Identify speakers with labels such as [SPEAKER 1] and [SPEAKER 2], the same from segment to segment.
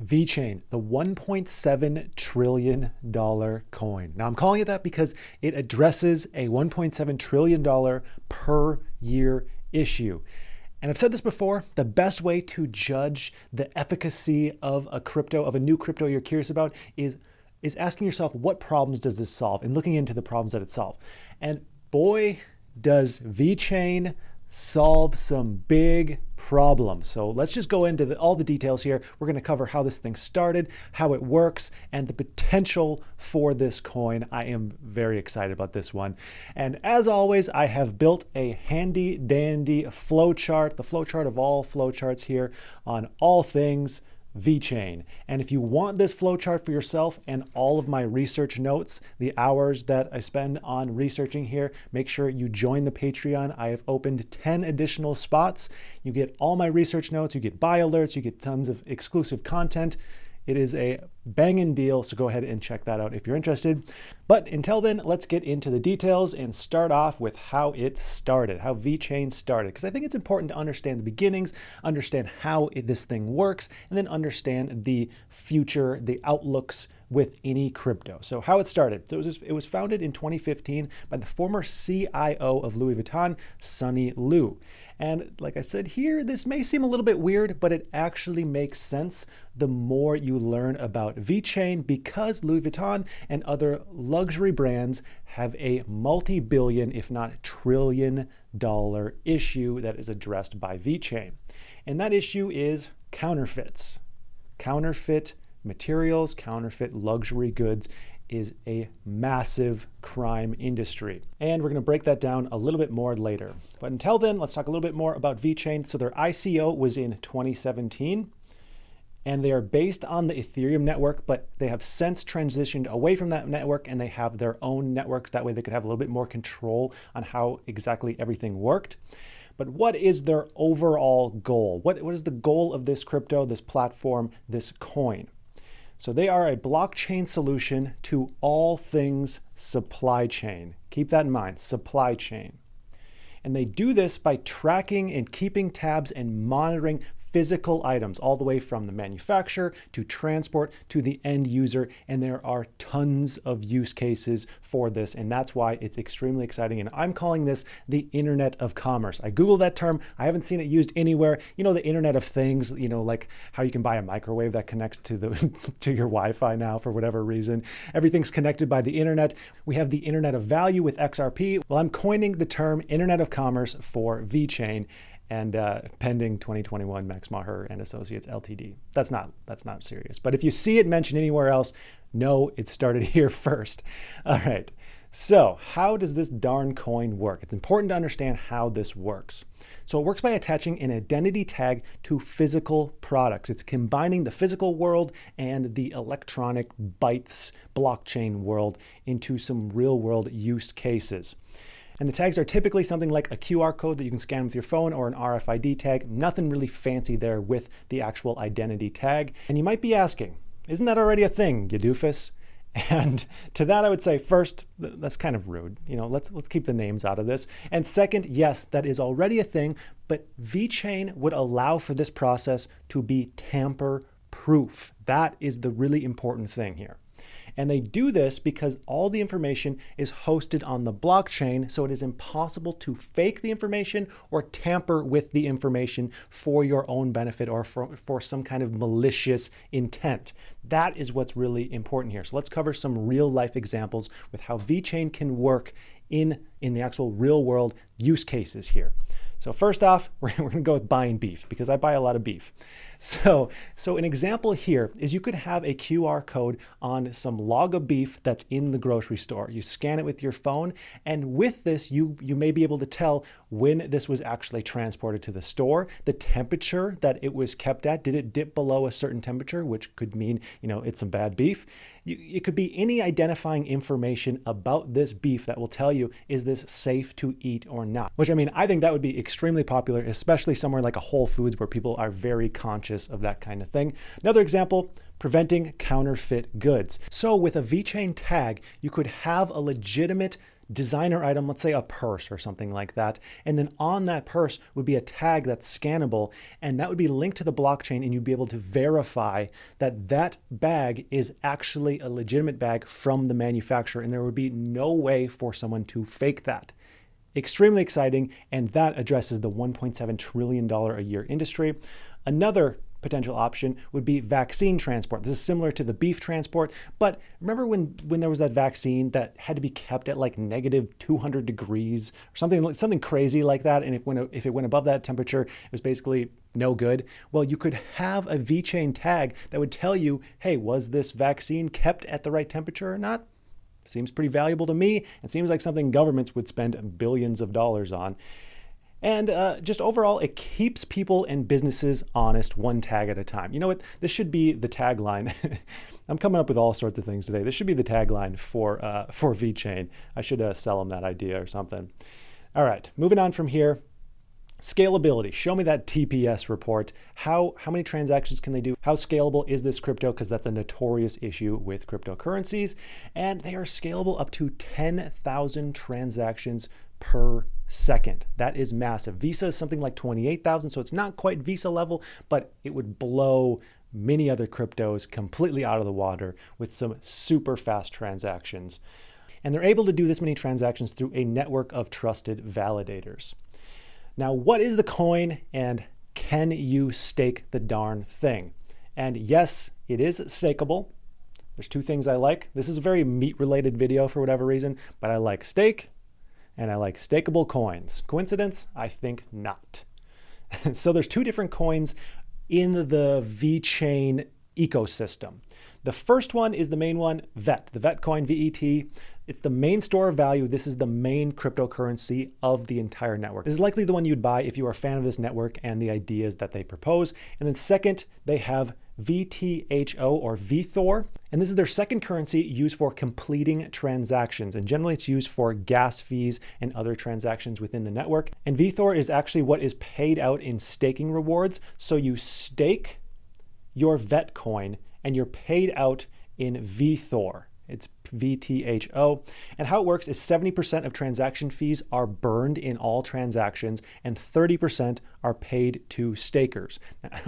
[SPEAKER 1] VeChain, the $1.7 trillion coin. Now I'm calling it that because it addresses a $1.7 trillion per year issue. And I've said this before, the best way to judge the efficacy of a new crypto you're curious about is asking yourself, what problems does this solve? And looking into the problems that it solves. And boy, does VeChain solve some big problems. So let's just go into all the details here. We're going to cover how this thing started, how it works, and the potential for this coin. I am very excited about this one. And as always, I have built a handy dandy flowchart, the flowchart of all flowcharts here on all things VeChain. And if you want this flowchart for yourself and all of my research notes, the hours that I spend on researching here, make sure you join the Patreon. I have opened 10 additional spots. You get all my research notes, you get buy alerts, you get tons of exclusive content. It is a banging deal, so go ahead and check that out if you're interested. But until then, let's get into the details and start off with how it started, how VeChain started, because I think it's important to understand the beginnings, understand how this thing works, and then understand the future, the outlooks with any crypto. So how it started. So it was founded in 2015 by the former CIO of Louis Vuitton, Sonny Lu. And like I said here, this may seem a little bit weird, but it actually makes sense the more you learn about VeChain, because Louis Vuitton and other luxury brands have a multi-billion, if not trillion-dollar issue that is addressed by VeChain. And that issue is counterfeits. Counterfeit materials, counterfeit luxury goods is a massive crime industry. And we're going to break that down a little bit more later. But until then, let's talk a little bit more about VeChain. So their ICO was in 2017, and they are based on the Ethereum network, but they have since transitioned away from that network, and they have their own networks. That way they could have a little bit more control on how exactly everything worked. But what is their overall goal? What is the goal of this crypto, this platform, this coin? So they are a blockchain solution to all things supply chain. Keep that in mind, supply chain. And they do this by tracking and keeping tabs and monitoring physical items, all the way from the manufacturer to transport to the end user. And there are tons of use cases for this. And that's why it's extremely exciting. And I'm calling this the Internet of Commerce. I Googled that term. I haven't seen it used anywhere. You know, the Internet of Things, you know, like how you can buy a microwave that connects to to your Wi-Fi now for whatever reason. Everything's connected by the internet. We have the Internet of Value with XRP. Well, I'm coining the term Internet of Commerce for VeChain, and pending 2021 Max Maher and Associates Ltd. That's not serious. But if you see it mentioned anywhere else, know it started here first. All right. So how does this darn coin work? It's important to understand how this works. So it works by attaching an identity tag to physical products. It's combining the physical world and the electronic bytes blockchain world into some real world use cases. And the tags are typically something like a QR code that you can scan with your phone, or an RFID tag. Nothing really fancy there with the actual identity tag. And you might be asking, isn't that already a thing, you doofus? And to that I would say, first, that's kind of rude. You know, let's keep the names out of this. And second, yes, that is already a thing, but VeChain would allow for this process to be tamper-proof. That is the really important thing here. And they do this because all the information is hosted on the blockchain, so it is impossible to fake the information or tamper with the information for your own benefit or for some kind of malicious intent. That is what's really important here. So let's cover some real life examples with how VeChain can work in the actual real world use cases here. So first off, we're going to go with buying beef, because I buy a lot of beef. So an example here is you could have a QR code on some log of beef that's in the grocery store. You scan it with your phone, and with this, you may be able to tell when this was actually transported to the store, the temperature that it was kept at. Did it dip below a certain temperature, which could mean, you know, it's some bad beef. It could be any identifying information about this beef that will tell you, is this safe to eat or not? Which, I mean, I think that would be extremely popular, especially somewhere like a Whole Foods where people are very conscious of that kind of thing. Another example, preventing counterfeit goods. So with a VeChain tag, you could have a legitimate designer item, let's say a purse or something like that. And then on that purse would be a tag that's scannable, and that would be linked to the blockchain, and you'd be able to verify that that bag is actually a legitimate bag from the manufacturer, and there would be no way for someone to fake that. Extremely exciting, and that addresses the $1.7 trillion a year industry. Another potential option would be vaccine transport. This is similar to the beef transport, but remember when there was that vaccine that had to be kept at like -200 degrees or something crazy like that, and if it went above that temperature, it was basically no good? Well, you could have a VeChain tag that would tell you, hey, was this vaccine kept at the right temperature or not? Seems pretty valuable to me. It seems like something governments would spend billions of dollars on. And just overall, it keeps people and businesses honest, one tag at a time. You know what? This should be the tagline. I'm coming up with all sorts of things today. This should be the tagline for VeChain. I should sell them that idea or something. All right, moving on from here. Scalability. Show me that TPS report. How many transactions can they do? How scalable is this crypto? Because that's a notorious issue with cryptocurrencies. And they are scalable up to 10,000 transactions per second. That is massive. Visa is something like 28,000, so it's not quite Visa level, but it would blow many other cryptos completely out of the water with some super fast transactions. And they're able to do this many transactions through a network of trusted validators. Now, what is the coin, and can you stake the darn thing? And yes, it is stakeable. There's two things I like. This is a very meat-related video for whatever reason, but I like stake and I like stakeable coins. Coincidence? I think not. So there's two different coins in the VeChain ecosystem. The first one is the main one, VET, the VET coin, VET. It's the main store of value. This is the main cryptocurrency of the entire network. This is likely the one you'd buy if you are a fan of this network and the ideas that they propose. And then second, they have VTHO or VeThor. And this is their second currency used for completing transactions. And generally it's used for gas fees and other transactions within the network. And VeThor is actually what is paid out in staking rewards. So you stake your VET coin and you're paid out in VeThor. It's VTHO. And how it works is 70% of transaction fees are burned in all transactions and 30% are paid to stakers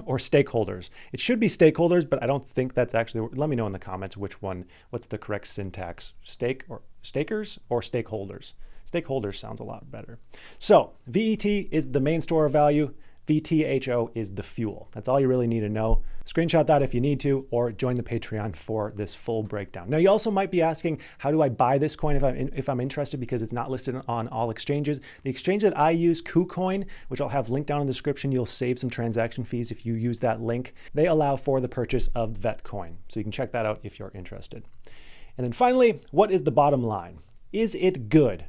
[SPEAKER 1] or stakeholders. It should be stakeholders, but I don't think that's actually, let me know in the comments what's the correct syntax, stake or stakers or stakeholders. Stakeholders sounds a lot better. So VET is the main store of value. VTHO is the fuel. That's all you really need to know. Screenshot that if you need to, or join the Patreon for this full breakdown. Now, you also might be asking, how do I buy this coin if I'm interested, because it's not listed on all exchanges. The exchange that I use, KuCoin, which I'll have linked down in the description, you'll save some transaction fees if you use that link. They allow for the purchase of VET coin. So you can check that out if you're interested. And then finally, what is the bottom line? Is it good?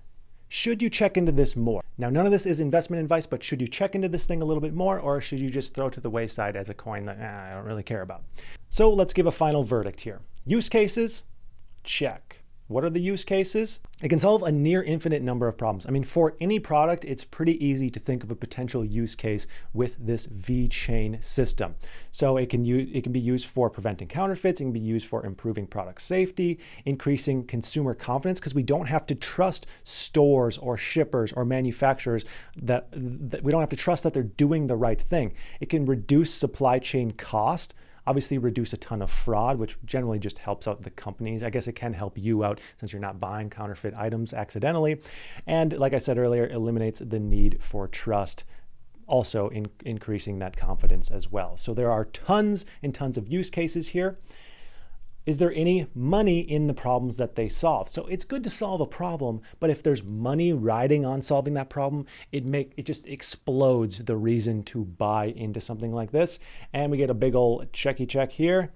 [SPEAKER 1] Should you check into this more? Now, none of this is investment advice, but should you check into this thing a little bit more, or should you just throw it to the wayside as a coin that I don't really care about? So let's give a final verdict here. Use cases, check. What are the use cases? It can solve a near infinite number of problems. I mean, for any product, it's pretty easy to think of a potential use case with this VeChain system. So it can be used for preventing counterfeits. It can be used for improving product safety, increasing consumer confidence, because we don't have to trust stores or shippers or manufacturers that we don't have to trust that they're doing the right thing. It can reduce supply chain cost. Obviously reduce a ton of fraud, which generally just helps out the companies. I guess it can help you out since you're not buying counterfeit items accidentally. And like I said earlier, eliminates the need for trust, also increasing that confidence as well. So there are tons and tons of use cases here. Is there any money in the problems that they solve? So it's good to solve a problem, but if there's money riding on solving that problem, it just explodes the reason to buy into something like this. And we get a big old checky check here.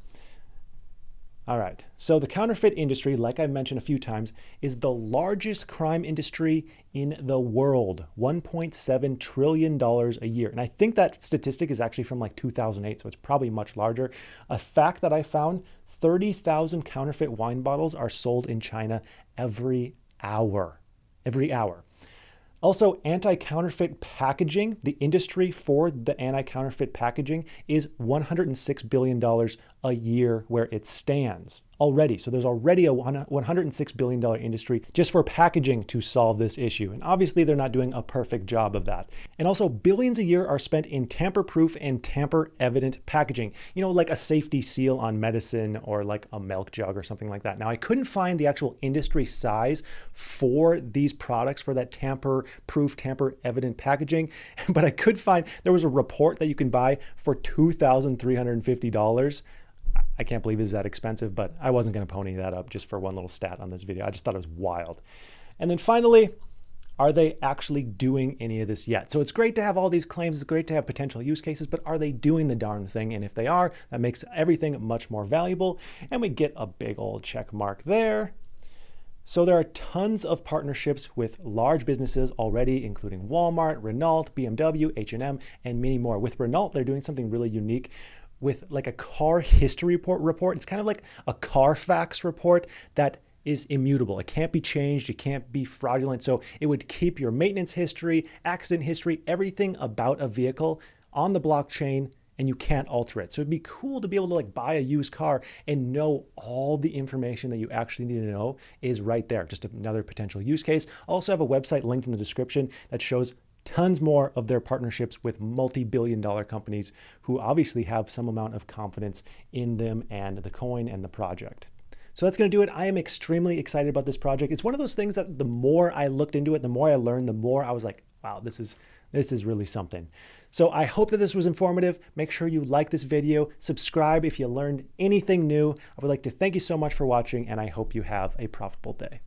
[SPEAKER 1] All right, so the counterfeit industry, like I mentioned a few times, is the largest crime industry in the world, $1.7 trillion a year. And I think that statistic is actually from like 2008, so it's probably much larger. A fact that I found, 30,000 counterfeit wine bottles are sold in China every hour. Every hour. Also, anti-counterfeit packaging, the industry for the anti-counterfeit packaging is $106 billion a year where it stands already. So there's already a $106 billion industry just for packaging to solve this issue. And obviously they're not doing a perfect job of that. And also billions a year are spent in tamper-proof and tamper-evident packaging, you know, like a safety seal on medicine or like a milk jug or something like that. Now I couldn't find the actual industry size for these products for that tamper-proof, tamper-evident packaging, but I could find there was a report that you can buy for $2,350. I can't believe it's that expensive, but I wasn't going to pony that up just for one little stat on this video. I just thought it was wild. And then finally, are they actually doing any of this yet? So it's great to have all these claims. It's great to have potential use cases, but are they doing the darn thing? And if they are, that makes everything much more valuable. And we get a big old check mark there. So there are tons of partnerships with large businesses already, including Walmart, Renault, BMW, H&M, and many more. With Renault, they're doing something really unique with like a car history report. It's kind of like a Carfax report that is immutable. It can't be changed. It can't be fraudulent. So it would keep your maintenance history, accident history, everything about a vehicle on the blockchain, and you can't alter it. So it'd be cool to be able to like buy a used car and know all the information that you actually need to know is right there. Just another potential use case. I also have a website linked in the description that shows tons more of their partnerships with multi-billion-dollar companies who obviously have some amount of confidence in them and the coin and the project. So that's going to do it. I am extremely excited about this project. It's one of those things that the more I looked into it, the more I learned, the more I was like, wow, this is really something. So I hope that this was informative. Make sure you like this video, subscribe if you learned anything new. I would like to thank you so much for watching, and I hope you have a profitable day.